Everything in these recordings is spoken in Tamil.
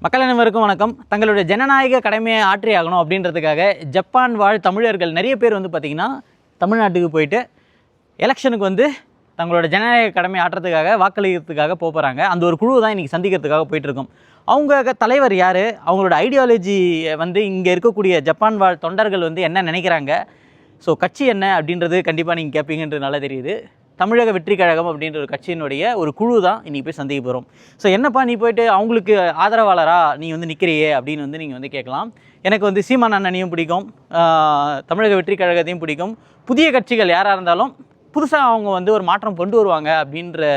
மக்கள் அனைவருக்கும் வணக்கம். தங்களுடைய ஜனநாயக கடமையை ஆற்றியாகணும் அப்படின்றதுக்காக ஜப்பான் வாழ் தமிழர்கள் நிறைய பேர் வந்து பார்த்திங்கன்னா தமிழ்நாட்டுக்கு போயிட்டு எலெக்ஷனுக்கு வந்து தங்களோட ஜனநாயக கடமையை ஆற்றுறதுக்காக வாக்களிக்கிறதுக்காக போகிறாங்க. அந்த ஒரு குழு தான் இன்றைக்கி சந்திக்கிறதுக்காக போயிட்டுருக்கோம். அவங்க தலைவர் யார், அவங்களோட ஐடியாலஜி வந்து இங்கே இருக்கக்கூடிய ஜப்பான் வாழ் தொண்டர்கள் வந்து என்ன நினைக்கிறாங்க, ஸோ கட்சி என்ன அப்படின்றது கண்டிப்பாக நீங்கள் கேட்பீங்கன்றது நல்லா தெரியுது. தமிழக வெற்றி கழகம் அப்படின்ற ஒரு கட்சியினுடைய ஒரு குழு தான் இன்றைக்கி போய் சந்திக்க போகிறோம். ஸோ என்னப்பா நீ போய்ட்டு அவங்களுக்கு ஆதரவாளராக நீ வந்து நிற்கிறியே அப்படின்னு வந்து நீங்கள் வந்து கேட்கலாம். எனக்கு வந்து சீமான் அண்ணனையும் பிடிக்கும், தமிழக வெற்றி கழகத்தையும் பிடிக்கும். புதிய கட்சிகள் யாராக இருந்தாலும் புதுசாக அவங்க வந்து ஒரு மாற்றம் கொண்டு வருவாங்க அப்படின்ற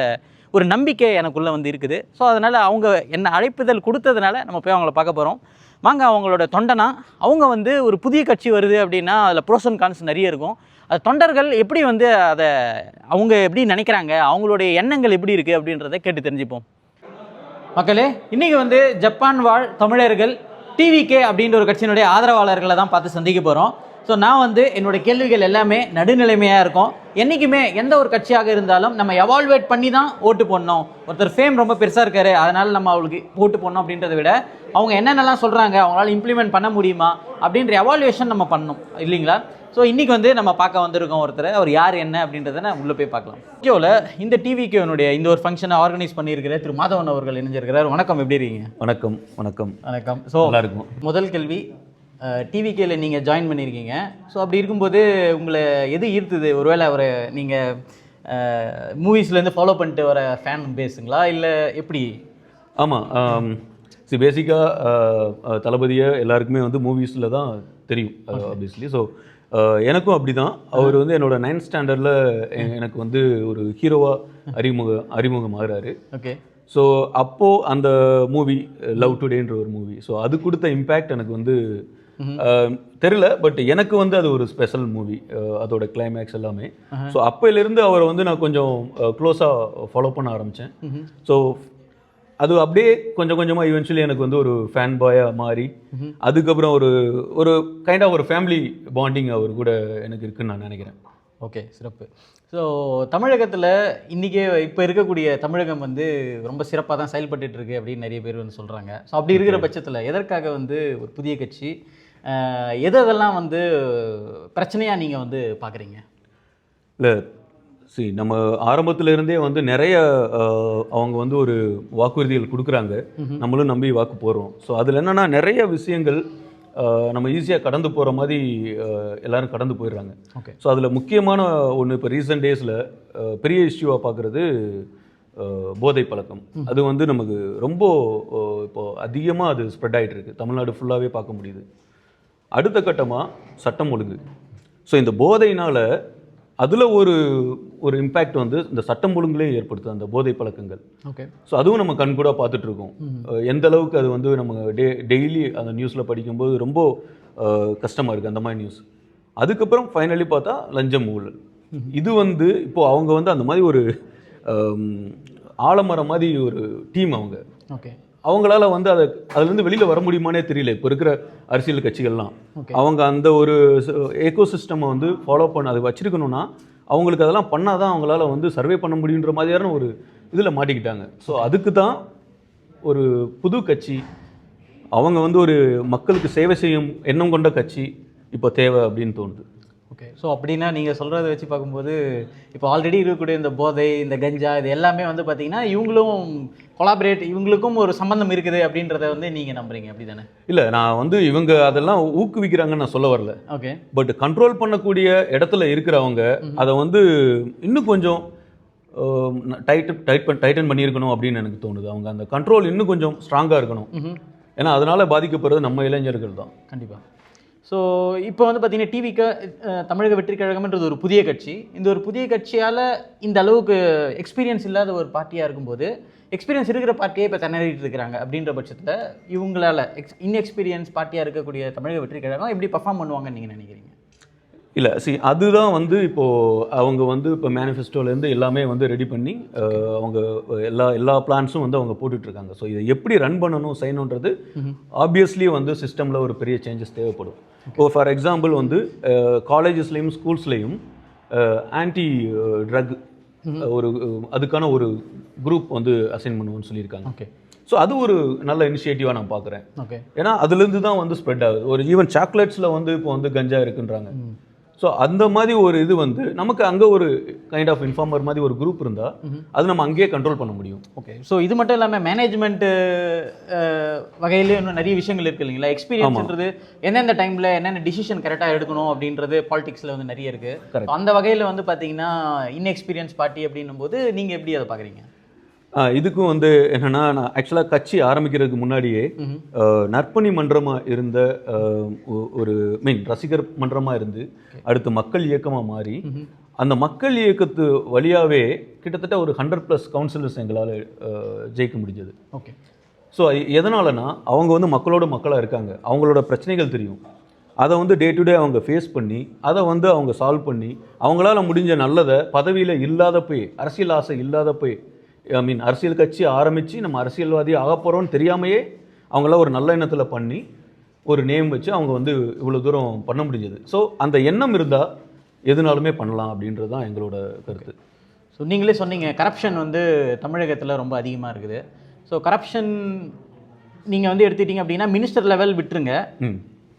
ஒரு நம்பிக்கை எனக்குள்ளே வந்து இருக்குது. ஸோ அதனால் அவங்க என்ன அழைப்புதல் கொடுத்ததுனால நம்ம போய் அவங்கள பார்க்க போகிறோம். வாங்க, அவங்களோட தொண்டனா அவங்க வந்து ஒரு புதிய கட்சி வருது அப்படின்னா அதில் ப்ரோஸ் அண்ட் கான்ஸ் நிறைய இருக்கும். அது தொண்டர்கள் எப்படி வந்து அதை அவங்க எப்படி நினைக்கிறாங்க, அவங்களுடைய எண்ணங்கள் எப்படி இருக்குது அப்படின்றத கேட்டு தெரிஞ்சுப்போம். மக்களே, இன்றைக்கி வந்து ஜப்பான் வாழ் தமிழர்கள் டிவிகே அப்படின்ற ஒரு கட்சியினுடைய ஆதரவாளர்களை தான் பார்த்து சந்திக்க போகிறோம். ஸோ நான் வந்து என்னோடய கேள்விகள் எல்லாமே நடுநிலைமையாக இருக்கும். என்றைக்குமே எந்த ஒரு கட்சியாக இருந்தாலும் நம்ம எவால்வேட் பண்ணி தான் ஓட்டு போடணும். ஒருத்தர் ஃபேம் ரொம்ப பெருசாக இருக்கார், அதனால் நம்ம அவங்களுக்கு ஓட்டு போடணும் அப்படின்றத விட அவங்க என்னென்னலாம் சொல்கிறாங்க, அவங்களால இம்ப்ளிமெண்ட் பண்ண முடியுமா அப்படின்ற எவால்வேஷன் நம்ம பண்ணணும் இல்லைங்களா? ஸோ இன்றைக்கி வந்து நம்ம பார்க்க வந்திருக்கோம் ஒருத்தர். அவர் யார் என்ன அப்படின்றத நான் உள்ளே போய் பார்க்கலாம். டிவிக்கேவில் இந்த டிவிக்கேனுடைய இந்த ஒரு ஃபங்க்ஷனை ஆர்கனைஸ் பண்ணியிருக்கிற திரு மாதவன் அவர்கள் இணைஞ்சிருக்கிறார். வணக்கம், எப்படி இருக்கீங்க? வணக்கம். வணக்கம். வணக்கம். ஸோ எல்லாருக்கும் முதல் கேள்வி, டிவிகேல நீங்கள் ஜாயின் பண்ணியிருக்கீங்க. ஸோ அப்படி இருக்கும்போது உங்களை எது ஈர்த்துது? ஒருவேளை அவரை நீங்கள் மூவிஸ்லேருந்து ஃபாலோ பண்ணிட்டு வர ஃபேன் பேஸுங்களா இல்லை எப்படி? ஆமாம், பேசிக்காக தளபதியை எல்லாருக்குமே வந்து மூவிஸில் தான் தெரியும் ஆப்வியஸ்லி. ஸோ எனக்கும் அப்படி தான். அவர் வந்து என்னோட 9th ஸ்டாண்டர்டில் எனக்கு வந்து ஒரு ஹீரோவாக அறிமுகம் ஆகிறாரு. ஓகே. ஸோ அப்போது அந்த மூவி லவ் டுடேன்ற ஒரு மூவி, ஸோ அது கொடுத்த இம்பேக்ட் எனக்கு வந்து தெரியல. பட் எனக்கு வந்து அது ஒரு ஸ்பெஷல் மூவி, அதோட கிளைமேக்ஸ் எல்லாமே. ஸோ அப்போலேருந்து அவரை வந்து நான் கொஞ்சம் க்ளோஸாக ஃபாலோ பண்ண ஆரம்பித்தேன். ஸோ அது அப்படியே கொஞ்சம் கொஞ்சமாக ஈவென்ச்சுவலி எனக்கு வந்து ஒரு ஃபேன் பாயாக மாறி அதுக்கப்புறம் ஒரு கைண்ட் ஆஃப் ஒரு ஃபேமிலி பாண்டிங் அவர் கூட எனக்கு இருக்குன்னு நான் நினைக்கிறேன். ஓகே, சிறப்பு. ஸோ தமிழகத்தில் இன்றைக்கி இப்போ இருக்கக்கூடிய தமிழகம் வந்து ரொம்ப சிறப்பாக தான் செயல்பட்டுருக்கு அப்படின்னு நிறைய பேர் வந்து சொல்கிறாங்க. ஸோ அப்படி இருக்கிற பட்சத்தில் எதற்காக வந்து ஒரு புதிய கட்சி, எதெல்லாம் வந்து பிரச்சனையாக நீங்கள் வந்து பார்க்குறீங்க? இல்லை, நம்ம ஆரம்பத்திலேருந்தே வந்து நிறைய அவங்க வந்து ஒரு வாக்குறுதிகள் கொடுக்குறாங்க, நம்மளும் நம்பி வாக்கு போடுறோம். ஸோ அதில் என்னென்னா நிறைய விஷயங்கள் நம்ம ஈஸியாக கடந்து போகிற மாதிரி எல்லோரும் கடந்து போயிடுறாங்க. ஓகே. ஸோ அதில் முக்கியமான ஒன்று இப்போ ரீசெண்ட் டேஸில் பெரிய இஷ்யூவாக பார்க்குறது போதை பழக்கம். அது வந்து நமக்கு ரொம்ப இப்போது அதிகமாக அது ஸ்ப்ரெட் ஆகிட்டு இருக்குது, தமிழ்நாடு ஃபுல்லாகவே பார்க்க முடியுது. அடுத்த கட்டமாக சட்டம் ஒழுங்கு. ஸோ இந்த போதையினால் அதில் ஒரு இம்பேக்ட் வந்து இந்த சட்டம் ஒழுங்குலே ஏற்படுத்துது அந்த போதை பழக்கங்கள். ஓகே. ஸோ அதுவும் நம்ம கண் கூட பார்த்துட்ருக்கோம். எந்த அளவுக்கு அது வந்து நம்ம டெய்லி அந்த நியூஸில் படிக்கும்போது ரொம்ப கஷ்டமாக இருக்குது அந்த மாதிரி நியூஸ். அதுக்கப்புறம் ஃபைனலி பார்த்தா லஞ்சம் ஊழல். இது வந்து இப்போது அவங்க வந்து அந்த மாதிரி ஒரு ஆலமரம் மாதிரி ஒரு டீம் அவங்க. ஓகே. அவங்களால வந்து அதுலேருந்து வெளியில் வர முடியுமானே தெரியல. இப்போ இருக்கிற அரசியல் கட்சிகள்லாம் அவங்க அந்த ஒரு ஏகோசிஸ்டமை வந்து ஃபாலோ பண்ண அதை வச்சிருக்கணும்னா அவங்களுக்கு அதெல்லாம் பண்ணால் தான் அவங்களால வந்து சர்வே பண்ண முடியுன்ற மாதிரியான ஒரு இதில் மாட்டிக்கிட்டாங்க. ஸோ அதுக்கு தான் ஒரு புது கட்சி, அவங்க வந்து ஒரு மக்களுக்கு சேவை செய்யும் எண்ணம் கொண்ட கட்சி இப்போ தேவை அப்படின்னு தோணுது. ஓகே. ஸோ அப்படின்னா நீங்கள் சொல்கிறத வச்சு பார்க்கும்போது இப்போ ஆல்ரெடி இருக்கக்கூடிய இந்த போதை, இந்த கஞ்சா, இது எல்லாமே வந்து பார்த்தீங்கன்னா இவங்களும் கொலாபரேட், இவங்களுக்கும் ஒரு சம்பந்தம் இருக்குது அப்படின்றத வந்து நீங்கள் நம்புறீங்க, அப்படி தானே? இல்லை, நான் வந்து இவங்க அதெல்லாம் ஊக்குவிக்கிறாங்கன்னு நான் சொல்ல வரல. ஓகே. பட் கண்ட்ரோல் பண்ணக்கூடிய இடத்துல இருக்கிறவங்க அதை வந்து இன்னும் கொஞ்சம் டைட்டன் பண்ணியிருக்கணும் அப்படின்னு எனக்கு தோணுது. அவங்க அந்த கண்ட்ரோல் இன்னும் கொஞ்சம் ஸ்ட்ராங்காக இருக்கணும். ஏன்னா அதனால் பாதிக்கப்படுறது நம்ம இளைஞர்கள் தான். கண்டிப்பாக. ஸோ இப்போ வந்து பார்த்திங்கன்னா டிவிக்கு தமிழக வெற்றி கழகம்ன்றது ஒரு புதிய கட்சி. இந்த ஒரு புதிய கட்சியால் இந்த அளவுக்கு எக்ஸ்பீரியன்ஸ் இல்லாத ஒரு பார்ட்டியாக இருக்கும்போது எக்ஸ்பீரியன்ஸ் இருக்கிற பார்ட்டியே இப்போ திணறிட்டு இருக்கிறாங்க. அப்படின்ற பட்சத்தில் இவங்களால் இன்எக்ஸ்பீரியன்ஸ் பார்ட்டியாக இருக்கக்கூடிய தமிழக வெற்றி கழகம் எப்படி பர்ஃபார்ம் பண்ணுவாங்கன்னு நீங்கள் நினைக்கிறீங்க? இல்லை, அதுதான் வந்து இப்போது அவங்க வந்து இப்போ மேனிஃபெஸ்டோலேருந்து எல்லாமே வந்து ரெடி பண்ணி அவங்க எல்லா பிளான்ஸும் வந்து அவங்க போட்டுட்ருக்காங்க. ஸோ இதை எப்படி ரன் பண்ணணும் செய்யணுன்றது ஆப்வியஸ்லி வந்து சிஸ்டமில் ஒரு பெரிய சேஞ்சஸ் தேவைப்படும். இப்போ ஃபார் எக்ஸாம்பிள் வந்து காலேஜஸ்லேயும் ஸ்கூல்ஸ்லேயும் ஆன்டி ட்ரக் ஒரு அதுக்கான ஒரு குரூப் வந்து அசைன் பண்ணுவோன்னு சொல்லியிருக்காங்க. ஓகே. ஸோ அது ஒரு நல்ல இனிஷியேட்டிவாக நான் பார்க்குறேன். ஓகே. ஏன்னா அதுலேருந்து தான் வந்து ஸ்ப்ரெட் ஆகுது. ஒரு ஈவன் சாக்லேட்ஸில் வந்து இப்போ வந்து கஞ்சா இருக்குன்றாங்க. ஸோ அந்த மாதிரி ஒரு இது வந்து நமக்கு அங்கே ஒரு கைண்ட் ஆஃப் இன்ஃபார்மர் மாதிரி ஒரு குரூப் இருந்தால் அது நம்ம அங்கேயே கண்ட்ரோல் பண்ண முடியும். ஓகே. ஸோ இது மட்டும் இல்லாமல் மேனேஜ்மெண்ட் வகையிலே இன்னும் நிறைய விஷயங்கள் இருக்குது இல்லைங்களா? எக்ஸ்பீரியன்ஸ்ன்றது எந்தெந்த டைமில் என்னென்ன டிசிஷன் கரெக்டாக எடுக்கணும் அப்படின்றது பாலிடிக்ஸில் வந்து நிறைய இருக்குது. அந்த வகையில் வந்து பார்த்தீங்கன்னா இன்எக்ஸ்பீரியன்ஸ் பார்ட்டி அப்படின்னும் போது நீங்கள் எப்படி அதை பார்க்குறீங்க? இதுக்கும் வந்து என்னன்னா, நான் ஆக்சுவலாக கட்சி ஆரம்பிக்கிறதுக்கு முன்னாடியே நற்பணி மன்றமாக இருந்த ஒரு ரசிகர் மன்றமாக இருந்து அடுத்து மக்கள் இயக்கமாக மாறி அந்த மக்கள் இயக்கத்து வழியாகவே கிட்டத்தட்ட ஒரு 100+ கவுன்சிலர்ஸ் எங்களால் ஜெயிக்க முடிஞ்சது. ஓகே. ஸோ எதனாலனா அவங்க வந்து மக்களோட மக்களாக இருக்காங்க, அவங்களோட பிரச்சனைகள் தெரியும், அதை வந்து டே டு டே அவங்க ஃபேஸ் பண்ணி அதை வந்து அவங்க சால்வ் பண்ணி அவங்களால முடிஞ்ச நல்லதை பதவியில் இல்லாதப்போ அரசியல் ஆசை இல்லாதப்போ அரசியல் கட்சி ஆரம்பித்து நம்ம அரசியல்வாதி ஆக போகிறோன்னு தெரியாமையே அவங்களாம் ஒரு நல்ல எண்ணத்தில் பண்ணி ஒரு நேம் வச்சு அவங்க வந்து இவ்வளோ தூரம் பண்ண முடிஞ்சது. ஸோ அந்த எண்ணம் இருந்தால் எதுனாலுமே பண்ணலாம் அப்படின்றது தான் எங்களோட கருத்து. ஸோ நீங்களே சொன்னீங்க கரப்ஷன் வந்து தமிழகத்தில் ரொம்ப அதிகமாக இருக்குது. ஸோ கரப்ஷன் நீங்கள் வந்து எடுத்துக்கிட்டீங்க அப்படின்னா மினிஸ்டர் லெவல் விட்டுருங்க,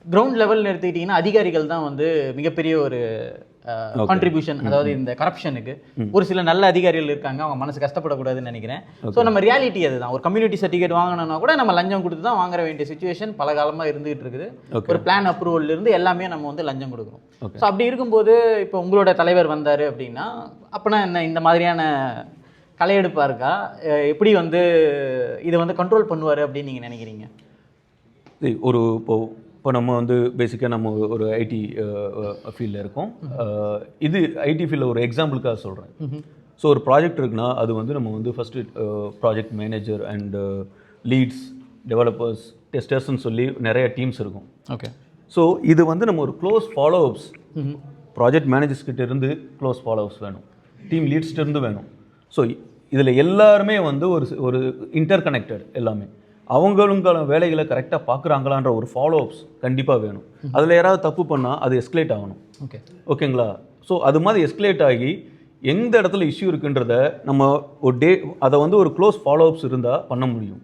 கிரவுண்ட் லெவல்னு எடுத்துக்கிட்டிங்கன்னா அதிகாரிகள் தான் வந்து மிகப்பெரிய ஒரு கான்ட்ரிபியூஷன். அதாவது இந்த கரப்ஷனுக்கு ஒரு சில நல்ல அதிகாரிகள் இருக்காங்க, அவங்க மனசு கஷ்டப்படக்கூடாதுன்னு நினைக்கிறேன். ஸோ நம்ம ரியாலிட்டி அதுதான். ஒரு கம்யூனிட்டி சர்டிஃபிகேட் வாங்கணும்னா கூட நம்ம லஞ்சம் கொடுத்து தான் வாங்க வேண்டிய சுச்சுவேஷன் பல காலமாக இருந்துகிட்டு இருக்குது. ஒரு பிளான் அப்ரூவல் இருந்து எல்லாமே நம்ம வந்து லஞ்சம் கொடுக்குறோம். ஸோ அப்படி இருக்கும்போது இப்போ உங்களோட தலைவர் வந்தார் அப்படின்னா அப்படின்னா என்ன இந்த மாதிரியான களையெடுப்பாக இருக்கா? எப்படி வந்து இதை வந்து கண்ட்ரோல் பண்ணுவார் அப்படின்னு நீங்கள் நினைக்கிறீங்க? இப்போ நம்ம வந்து பேசிக்காக நம்ம ஒரு ஐடி ஃபீல்டில் இருக்கோம். இது ஐடி ஃபீல்டில் ஒரு எக்ஸாம்பிளுக்காக சொல்கிறேன். ஸோ ஒரு ப்ராஜெக்ட் இருக்குன்னா அது வந்து நம்ம வந்து first project manager and leads, developers, டெஸ்டர்ஸ்ன்னு சொல்லி நிறைய டீம்ஸ் இருக்கும். ஓகே. ஸோ இது வந்து நம்ம ஒரு க்ளோஸ் ஃபாலோஅப்ஸ் ப்ராஜெக்ட் மேனேஜர்ஸ் கிட்ட இருந்து க்ளோஸ் ஃபாலோஅப்ஸ் வேணும், டீம் லீட்ஸ்கிட்ட இருந்து வேணும். ஸோ இதில் எல்லாருமே வந்து ஒரு இன்டர் கனெக்டட், எல்லாமே அவங்களுக்கான வேலைகளை கரெக்டாக பார்க்குறாங்களான்ற ஒரு ஃபாலோஅப்ஸ் கண்டிப்பாக வேணும். அதில் யாராவது தப்பு பண்ணால் அது எஸ்கலேட் ஆகணும். ஓகேங்களா? ஸோ அது மாதிரி எஸ்கலேட் ஆகி எந்த இடத்துல இஷ்யூ இருக்குன்றத நம்ம ஒரு அதை வந்து ஒரு க்ளோஸ் ஃபாலோஅப்ஸ் இருந்தால் பண்ண முடியும்.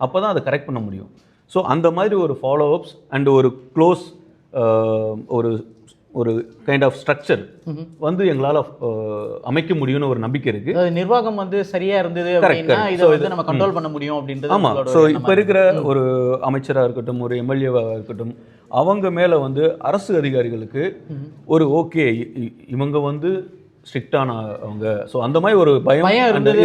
அப்போ தான் அதை கரெக்ட் பண்ண முடியும். ஸோ அந்த மாதிரி ஒரு ஃபாலோஅப்ஸ் அண்ட் ஒரு க்ளோஸ் ஒரு கைண்ட் ஆஃப் ஸ்ட்ரக்சர் வந்து எங்களால் அமைக்க முடியும்னு ஒரு நம்பிக்கை இருக்குது. நிர்வாகம் வந்து சரியாக இருந்தது அப்படின்னா இதை வந்து நம்ம கண்ட்ரோல் பண்ண முடியும் அப்படின்றது. ஆமாம். ஸோ இப்போ இருக்கிற ஒரு அமைச்சராக இருக்கட்டும், ஒரு எம்எல்ஏவாக இருக்கட்டும், அவங்க மேலே வந்து அரசு அதிகாரிகளுக்கு ஒரு ஓகே இவங்க வந்து ஸ்ட்ரிக்டான அவங்க, ஸோ அந்த மாதிரி ஒரு பயம்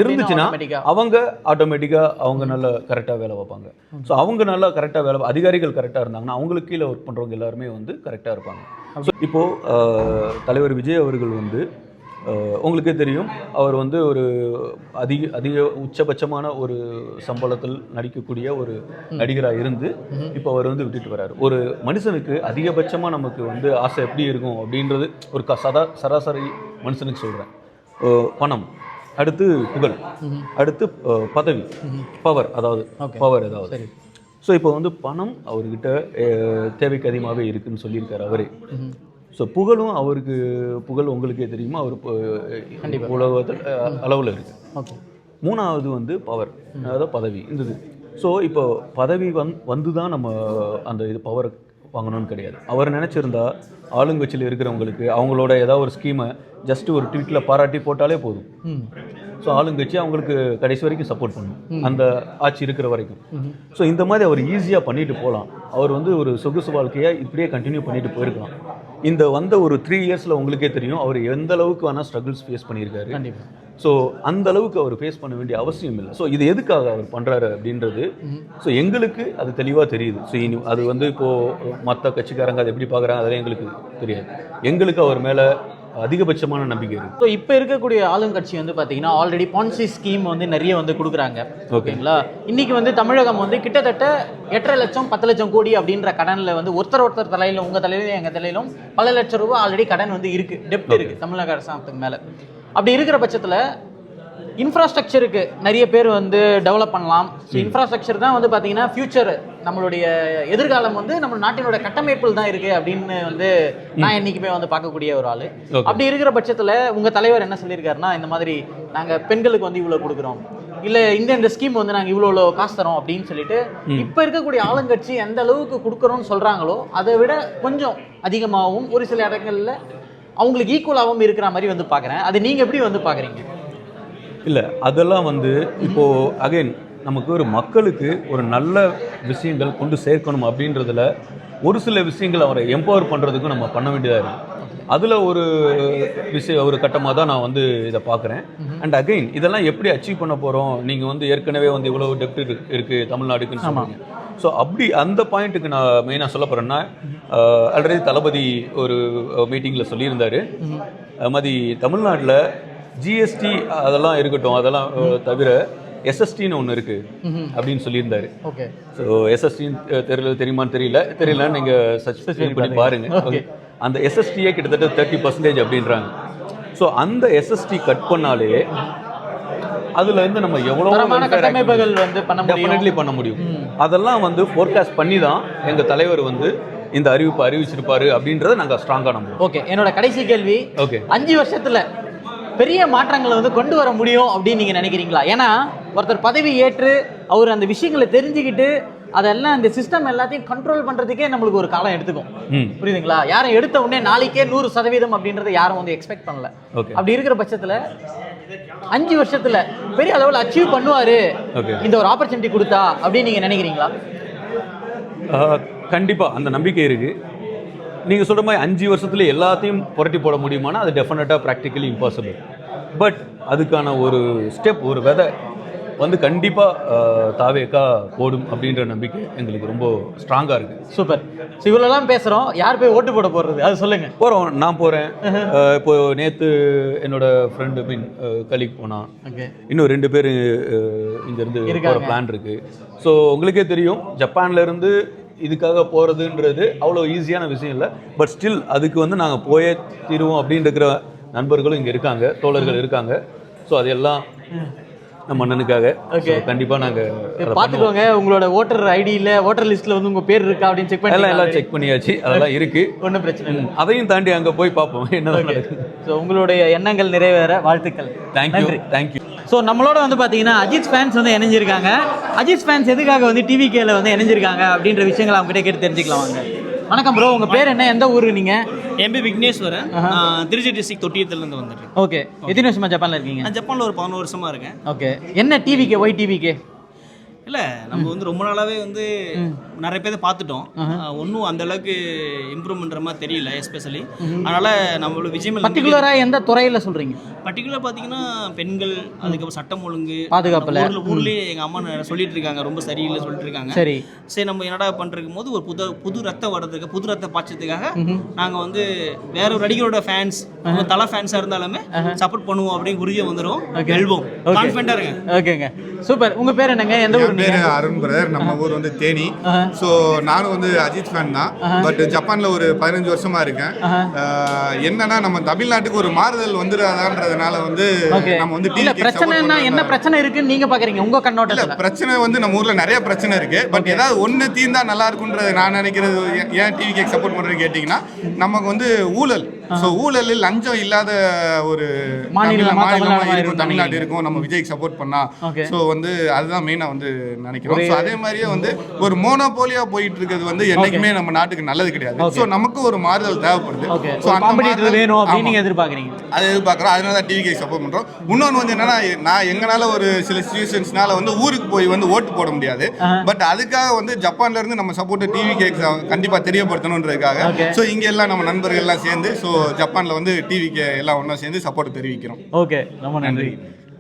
இருந்துச்சுன்னா அவங்க ஆட்டோமேட்டிக்காக அவங்க நல்லா கரெக்டாக வேலை வைப்பாங்க. ஸோ அவங்க நல்லா கரெக்டாக வேலை, அதிகாரிகள் கரெக்டாக இருந்தாங்கன்னா அவங்களுக்கு கீழே ஒர்க் பண்ணுறவங்க எல்லாருமே வந்து கரெக்டாக இருப்பாங்க. ஸோ இப்போது தலைவர் விஜய் அவர்கள் வந்து உங்களுக்கே தெரியும், அவர் வந்து ஒரு அதிக உச்சபட்சமான ஒரு சம்பளத்தில் நடிக்கக்கூடிய ஒரு நடிகராக இருந்து இப்போ அவர் வந்து விட்டுட்டு வர்றாரு. ஒரு மனுஷனுக்கு அதிகபட்சமாக நமக்கு வந்து ஆசை எப்படி இருக்கும் அப்படின்றது ஒரு சராசரி மனுஷனுக்கு சொல்கிறேன். பணம், அடுத்து புகழ், அடுத்து பதவி, பவர், அதாவது பவர் ஏதாவது. ஸோ இப்போ வந்து பணம் அவர்கிட்ட தேவைக்கு அதிகமாகவே இருக்குதுன்னு சொல்லியிருக்காரு அவரே. ஸோ புகழும் அவருக்கு, புகழ் உங்களுக்கே தெரியுமா, அவர் உலகத்தில் அளவில் இருக்குது. மூணாவது வந்து பவர், அதாவது பதவி இருந்தது. ஸோ இப்போ பதவி வந்து தான் நம்ம அந்த இது பவர் வாங்கணும்னு கிடையாது. அவர் நினச்சிருந்தா ஆளுங்கட்சியில் இருக்கிறவங்களுக்கு அவங்களோட ஏதாவது ஒரு ஸ்கீமை ஜஸ்ட் ஒரு ட்வீட்டில் பாராட்டி போட்டாலே போதும். ஸோ ஆளுங்கட்சி அவங்களுக்கு கடைசி வரைக்கும் சப்போர்ட் பண்ணும், அந்த ஆட்சி இருக்கிற வரைக்கும். ஸோ இந்த மாதிரி அவர் ஈஸியாக பண்ணிட்டு போகலாம். அவர் வந்து ஒரு சொகுசு வாழ்க்கையை இப்படியே கண்டினியூ பண்ணிட்டு போயிருக்கலாம். இந்த வந்த ஒரு 3 இயர்ஸில் உங்களுக்கே தெரியும் அவர் எந்த அளவுக்கு வேணால் ஸ்ட்ரகிள்ஸ் ஃபேஸ் பண்ணியிருக்காரு. ஸோ அந்த அளவுக்கு அவர் ஃபேஸ் பண்ண வேண்டிய அவசியம் இல்லை. ஸோ இது எதுக்காக அவர் பண்ணுறாரு அப்படின்றது ஸோ எங்களுக்கு அது தெளிவாக தெரியுது. ஸோ அது வந்து இப்போது மற்ற கட்சிக்காரங்க அதை எப்படி பார்க்குறாங்க அதெல்லாம் எங்களுக்கு தெரியாது. எங்களுக்கு அவர் மேலே அதிகபட்சமான நம்பிக்கை இருக்குது. ஸோ இப்போ இருக்கக்கூடிய ஆளுங்கட்சி வந்து பார்த்தீங்கன்னா ஆல்ரெடி பான்சி ஸ்கீம் வந்து நிறைய வந்து கொடுக்குறாங்க. ஓகேங்களா? இன்றைக்கி வந்து தமிழகம் வந்து கிட்டத்தட்ட 8.5 லட்சம் 10 லட்சம் கோடி அப்படின்ற கடனில் வந்து ஒருத்தர் தலையிலும், உங்கள் தலையிலும் எங்கள் தலையிலும் பல லட்சம் ரூபாய் ஆல்ரெடி கடன் வந்து இருக்குது, டெப்ட் இருக்குது தமிழக அரசாங்கத்துக்கு மேலே. அப்படி இருக்கிற பட்சத்தில் இன்ஃப்ராஸ்ட்ரக்சருக்கு நிறைய பேர் வந்து டெவலப் பண்ணலாம். ஸோ இன்ஃப்ராஸ்ட்ரக்சர் தான் வந்து பார்த்தீங்கன்னா ஃபியூச்சர், நம்மளுடைய எதிர்காலம் வந்து நம்ம நாட்டினோட கட்டமைப்பில் தான் இருக்குது அப்படின்னு வந்து நான் என்றைக்குமே வந்து பார்க்கக்கூடிய ஒரு ஆள். அப்படி இருக்கிற பட்சத்தில் உங்கள் தலைவர் என்ன சொல்லியிருக்காருன்னா, இந்த மாதிரி நாங்கள் பெண்களுக்கு வந்து இவ்வளோ கொடுக்குறோம், இல்லை இந்த ஸ்கீம் வந்து நாங்கள் இவ்வளோ காசு தரோம் அப்படின்னு சொல்லிட்டு இப்போ இருக்கக்கூடிய ஆளுங்கட்சி எந்த அளவுக்கு கொடுக்குறோன்னு சொல்கிறாங்களோ அதை விட கொஞ்சம் அதிகமாகவும் ஒரு சில இடங்களில் அவங்களுக்கு ஈக்குவலாகவும் இருக்கிற மாதிரி வந்து பார்க்குறேன். அது நீங்கள் எப்படி வந்து பார்க்குறீங்க? இல்லை, அதெல்லாம் வந்து இப்போது அகைன் நமக்கு ஒரு மக்களுக்கு ஒரு நல்ல விஷயங்கள் கொண்டு சேர்க்கணும் அப்படின்றதுல ஒரு சில விஷயங்கள் அவரை எம்பவர் பண்ணுறதுக்கும் நம்ம பண்ண வேண்டியதாக இருக்குது. அதில் ஒரு ஒரு கட்டமாக தான் நான் வந்து இதை பார்க்குறேன். அண்ட் அகைன் இதெல்லாம் எப்படி அச்சீவ் பண்ண போகிறோம்? நீங்கள் வந்து ஏற்கனவே வந்து இவ்வளோ டெப்ட் இருக்குது தமிழ்நாடுக்குன்னு சொல்லுவாங்க. ஸோ அப்படி அந்த பாயிண்ட்டுக்கு நான் மெயினாக சொல்ல போகிறேன்னா, ஆல்ரெடி தளபதி ஒரு மீட்டிங்கில் சொல்லியிருந்தார், அது மாதிரி தமிழ்நாட்டில் ஜிஎஸ்டி அதெல்லாம் இருக்கட்டும், அதெல்லாம் தவிர எஸ்எஸ்டின்னு ஒன்று இருக்குது அப்படின்னு சொல்லியிருந்தாரு. ஓகே. ஸோ எஸ்எஸ்டின்னு தெரியுமான்னு தெரியலன்னு நீங்கள் சர்ச் பண்ணி பாருங்கள். ஓகே. அந்த எஸ்எஸ்டியே கிட்டத்தட்ட 30% அப்படின்றாங்க. ஸோ அந்த எஸ்எஸ்டி கட் பண்ணாலே அதில் இருந்து நம்ம எவ்வளோ கட்டமைப்புகள் வந்து டெஃபினெட்லி பண்ண முடியும். அதெல்லாம் வந்து ஃபோர்காஸ்ட் பண்ணி தான் எங்கள் தலைவர் வந்து இந்த அறிவிச்சிருப்பாரு அப்படின்றத நாங்கள் ஸ்ட்ராங்காக நம்புவோம். ஓகே. என்னோட கடைசி கேள்வி, ஓகே, 5 வருஷத்தில் பெரிய மாற்றங்களை வந்து கொண்டு வர முடியும் அப்படின்னு நீங்கள் நினைக்கிறீங்களா? ஏன்னா ஒருத்தர் பதவி ஏற்று அவர் அந்த விஷயங்களை தெரிஞ்சுக்கிட்டு அதெல்லாம் இந்த சிஸ்டம் எல்லாத்தையும் கண்ட்ரோல் பண்ணுறதுக்கே நம்மளுக்கு ஒரு காலம் எடுத்துக்கும். புரியுதுங்களா? யாரும் எடுத்த உடனே நாளைக்கே 100% அப்படின்றத யாரும் வந்து எக்ஸ்பெக்ட் பண்ணல. அப்படி இருக்கிற பட்சத்தில் 5 வருஷத்துல பெரிய அளவில் அச்சீவ் பண்ணுவாரு இந்த ஒரு ஆப்பர்ச்சுனிட்டி கொடுத்தா அப்படின்னு நீங்கள் நினைக்கிறீங்களா? கண்டிப்பாக அந்த நம்பிக்கை இருக்குது. நீங்கள் சொல்கிற மாதிரி 5 வருஷத்துல எல்லாத்தையும் புரட்டி போட முடியுமானா அது டெஃபினட்டாக ப்ராக்டிக்கலி இம்பாசிபிள். பட் அதுக்கான ஒரு ஸ்டெப், ஒரு விதை வந்து கண்டிப்பாக தாவேக்கா போடும் அப்படின்ற நம்பிக்கை எங்களுக்கு ரொம்ப ஸ்ட்ராங்காக இருக்குது. சூப்பர். ஸோ இவ்வளோலாம் பேசுகிறோம், யார் போய் ஓட்டு போட போகிறது அது சொல்லுங்கள். போகிறோம், நான் போகிறேன். இப்போது நேற்று என்னோட ஃப்ரெண்டு கலிக் போனான். இன்னும் 2 பேர் இங்கேருந்து போகிற பிளான் இருக்குது. ஸோ உங்களுக்கே தெரியும், ஜப்பான்லேருந்து இதுக்காக போகிறதுன்றது அவ்வளோ ஈஸியான விஷயம் இல்லை. பட் ஸ்டில் அதுக்கு வந்து நாங்கள் போயே தீருவோம் அப்படின்னு இருக்கிற நண்பர்களும் இங்கே இருக்காங்க, தோழர்கள் இருக்காங்க. ஸோ அதெல்லாம் நம்ம அண்ணனுக்காக கண்டிப்பாக நாங்கள் பார்த்துக்கோங்க. உங்களோட ஓட்டர் ஐடியில் ஓட்டர் லிஸ்ட்டில் வந்து உங்கள் பேர் இருக்கா அப்படின்னு செக் பண்ணி எல்லாம் செக் பண்ணியாச்சு, அதெல்லாம் இருக்குது, ஒன்றும் பிரச்சனை இல்லை. அதையும் தாண்டி அங்கே போய் பார்ப்போம் என்ன நடக்குது. ஸோ உங்களுடைய எண்ணங்கள் நிறைவேற வாழ்த்துக்கள். தேங்க்யூ. ஸோ நம்மளோட வந்து பார்த்தீங்கன்னா அஜித் ஃபேன்ஸ் வந்து இணைஞ்சிருக்காங்க. அஜித் ஃபேன்ஸ் எதுக்காக வந்து டிவிகேல வந்து இணைஞ்சிருக்காங்க அப்படின்ற விஷயங்களை அவங்க கிட்ட கேட்டு தெரிஞ்சுக்கலாம் வாங்க. வணக்கம் ப்ரோ, உங்கள் பேர் என்ன, எந்த ஊர் நீங்கள்? என் பேர் விக்னேஸ்வரன், திருச்சி டிஸ்ட்ரிக்ட் தொட்டியத்துலேருந்து வந்துடுறேன். ஓகே. எத்தனை வருஷமா ஜப்பானில் இருக்கீங்க? நான் ஜப்பானில் ஒரு 11 வருஷமாக இருக்கேன். ஓகே. என்ன டிவிகே, ஒய் டிவிகே? இல்லை, நம்ம வந்து ரொம்ப நாளாகவே வந்து நிறைய பேர் பார்த்துட்டோம். ஒன்றும் அந்த அளவுக்கு இம்ப்ரூவ் பண்ணுற மாதிரி தெரியல எஸ்பெஷலி. அதனால் நம்மளோட விஜய் பர்டிகுலராக எந்த துறையில் சொல்கிறீங்க? பர்டிகுலர் பார்த்தீங்கன்னா பெண்கள், அதுக்கப்புறம் சட்டம் ஒழுங்கு, பாதுகாப்பில் ஊர்லேயே எங்கள் அம்மா சொல்லிட்டு இருக்காங்க, ரொம்ப சரியில்லை சொல்லிட்டு இருக்காங்க. சரி நம்ம என்னடா பண்ணுறக்கும் போது ஒரு புது ரத்தம் வர்றதுக்கு, புது ரத்தம் பாய்ச்சதுக்காக நாங்கள் வந்து வேற ஒரு நடிகரோட ஃபேன்ஸ், தலை ஃபேன்ஸாக இருந்தாலுமே சப்போர்ட் பண்ணுவோம் அப்படின்னு உறுதியை வந்துடும். எழுவோம், கான்ஃபிடென்ட்டாக இருங்க. ஓகேங்க, சூப்பர். உங்கள் பேர் என்னங்க, எந்த ஊர்? பேர் அருண் பிரதர், நம்ம ஊர் வந்து தேனி. ஸோ நானும் வந்து அஜித் ஃபேன் தான். பட் ஜப்பானில் ஒரு 15 வருஷமா இருக்கேன். என்னன்னா நம்ம தமிழ்நாட்டுக்கு ஒரு மாறுதல் வந்துடாதான்றதுனால வந்து நம்ம வந்து என்ன பிரச்சனை இருக்குன்னு நீங்க பாக்குறீங்க உங்க கண்ணோட்டத்துல? பிரச்சனை வந்து நம்ம ஊர்ல நிறைய பிரச்சனை இருக்கு. பட் ஏதாவது ஒன்று தீர்ந்தா நல்லா இருக்கும்ன்றது நான் நினைக்கிறது. ஏன் டிவிக்கு சப்போர்ட் பண்றது கேட்டீங்கன்னா, நமக்கு வந்து ஊழல், ஸோ ஊழலில் லஞ்சம் இல்லாத ஒரு மாநிலமா இருக்கும் தமிழ்நாடு இருக்கும் நம்ம விஜய்க்கு சப்போர்ட் பண்ணா. ஸோ வந்து அதுதான் மெயினாக வந்து நினைக்கிறோம். ஸோ அதே மாதிரியே வந்து ஒரு மோனோபோலியா போயிட்டு இருக்கிறது வந்து என்னைக்குமே நம்ம நாட்டுக்கு நல்லது கிடையாது. ஸோ நமக்கு ஒரு மாறுதல் தேவைப்படுது. ஸோ அந்த வேணும் அப்படின்னு நீங்க எதிர்பார்க்குறீங்க? அதை எதிர்பார்க்குறோம். அதனால தான் டிவிக்கு சப்போர்ட் பண்ணுறோம். இன்னொன்று வந்து என்னன்னா, நான் எங்களால் ஒரு சில சிச்சுவேஷன்ஸ்னால வந்து ஊருக்கு போய் வந்து ஓட்டு போட முடியாது. பட் அதுக்காக வந்து ஜப்பான்ல இருந்து நம்ம சப்போர்ட் டிவிக்கு கண்டிப்பாக தெரியப்படுத்தணுன்றதுக்காக ஸோ இங்கே எல்லாம் நம்ம நண்பர்கள் எல்லாம் சேர்ந்து ஸோ ஜப்பானில் வந்து டிவிக்கு எல்லாம் ஒன்றா சேர்ந்து சப்போர்ட் தெரிவிக்கிறோம். ஓகே, ரொம்ப நன்றி.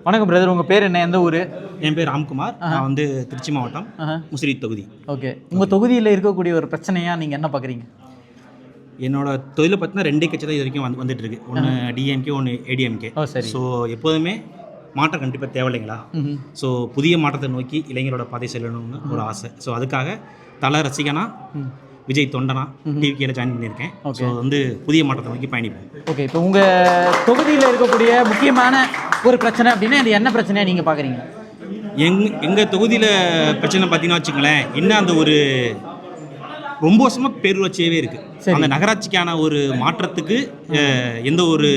வணக்கம் பிரதர், உங்கள் பேர் என்ன, எந்த ஊர்? என் பேர் ராம்குமார், நான் வந்து திருச்சி மாவட்டம் முசிறி தொகுதி. ஓகே. உங்கள் தொகுதியில் இருக்கக்கூடிய ஒரு பிரச்சனையாக நீங்கள் என்ன பார்க்குறீங்க? என்னோட தொழிலை பார்த்தீங்கன்னா 2 கட்சி தான் இது வரைக்கும் வந்துட்டு இருக்கு. ஒன்று டிஎம்கே, ஒன்று ஏடிஎம்கே. ஸோ எப்போதுமே மாற்றம் கண்டிப்பாக தேவையில்லைங்களா? ஸோ புதிய மாற்றத்தை நோக்கி இளைஞரோட பாதை செல்லணும்னு ஒரு ஆசை. ஸோ அதுக்காக தல ரசிகனா, விஜய் தொண்டனா டிவிகேல ஜாயின் பண்ணியிருக்கேன். ஸோ வந்து புதிய மாற்றத்தை நோக்கி பயணிப்பேன். ஓகே. இப்போ உங்கள் தொகுதியில் இருக்கக்கூடிய முக்கியமான ஒரு பிரச்சனை அப்படின்னா அது என்ன பிரச்சனையாக நீங்கள் பார்க்குறீங்க? எங்கள் தொகுதியில் பிரச்சனை பார்த்தீங்கன்னா வச்சுங்களேன், இன்னும் அந்த ஒரு ரொம்ப வருஷமாக பேரூராட்சியாகவே இருக்குது. அந்த நகராட்சிக்கான ஒரு மாற்றத்துக்கு எந்த ஒரு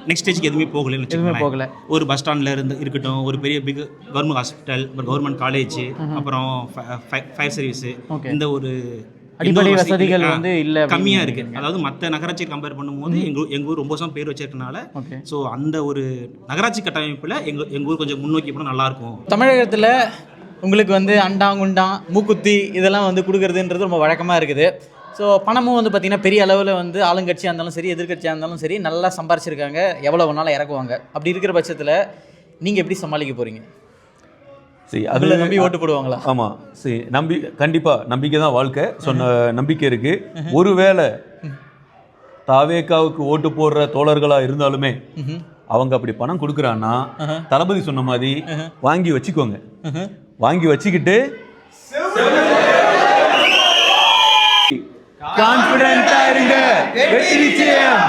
நெக்ஸ்ட் ஸ்டேஜ்க்கு எதுவுமே போகலன்னு வச்சுக்கோங்களேன். போகல. ஒரு பஸ் ஸ்டாண்டில் இருக்கட்டும், ஒரு பெரிய பிக் கவர்மெண்ட் ஹாஸ்பிட்டல், ஒரு கவர்மெண்ட் காலேஜ், அப்புறம் ஃபயர் சர்வீஸு, இந்த ஒரு அடிப்படை வசதிகள் வந்து இல்லை, கம்மியாக இருக்குது. அதாவது மற்ற நகராட்சியை கம்பேர் பண்ணும்போது எங்கள் ஊர் ரொம்ப வருஷம் பேர் வச்சிருக்கனால, ஸோ அந்த ஒரு நகராட்சி கட்டமைப்பில் எங்கள் ஊர் கொஞ்சம் முன்னோக்கி போனால் நல்லாயிருக்கும். தமிழகத்தில் உங்களுக்கு வந்து அண்டாங்குண்டான் மூக்குத்தி இதெல்லாம் வந்து கொடுக்குறதுன்றது ரொம்ப வழக்கமாக இருக்குது. ஸோ பணமும் வந்து பார்த்திங்கன்னா பெரிய அளவில் வந்து ஆளுங்கட்சியாக இருந்தாலும் சரி, எதிர்கட்சியாக இருந்தாலும் சரி, நல்லா சம்பாரிச்சிருக்காங்க, எவ்வளோ வேணாலும் இறக்குவாங்க. அப்படி இருக்கிற பட்சத்தில் நீங்கள் எப்படி சமாளிக்க போகிறீங்க? சரி, அதில் நம்பி ஓட்டு போடுவாங்களா? ஆமாம், சரி, கண்டிப்பாக நம்பிக்கை தான் வாழ்க்கை. சொன்ன நம்பிக்கை இருக்குது. ஒருவேளை தாவேக்காவுக்கு ஓட்டு போடுற தோழர்களாக இருந்தாலுமே அவங்க அப்படி பணம் கொடுக்குறான்னா தளபதி சொன்ன மாதிரி வாங்கி வச்சுக்கோங்க. வாங்கி வச்சுக்கிட்டு கான்ஃபிடென்ட்டா இருங்க. வெற்றி நிச்சயம்.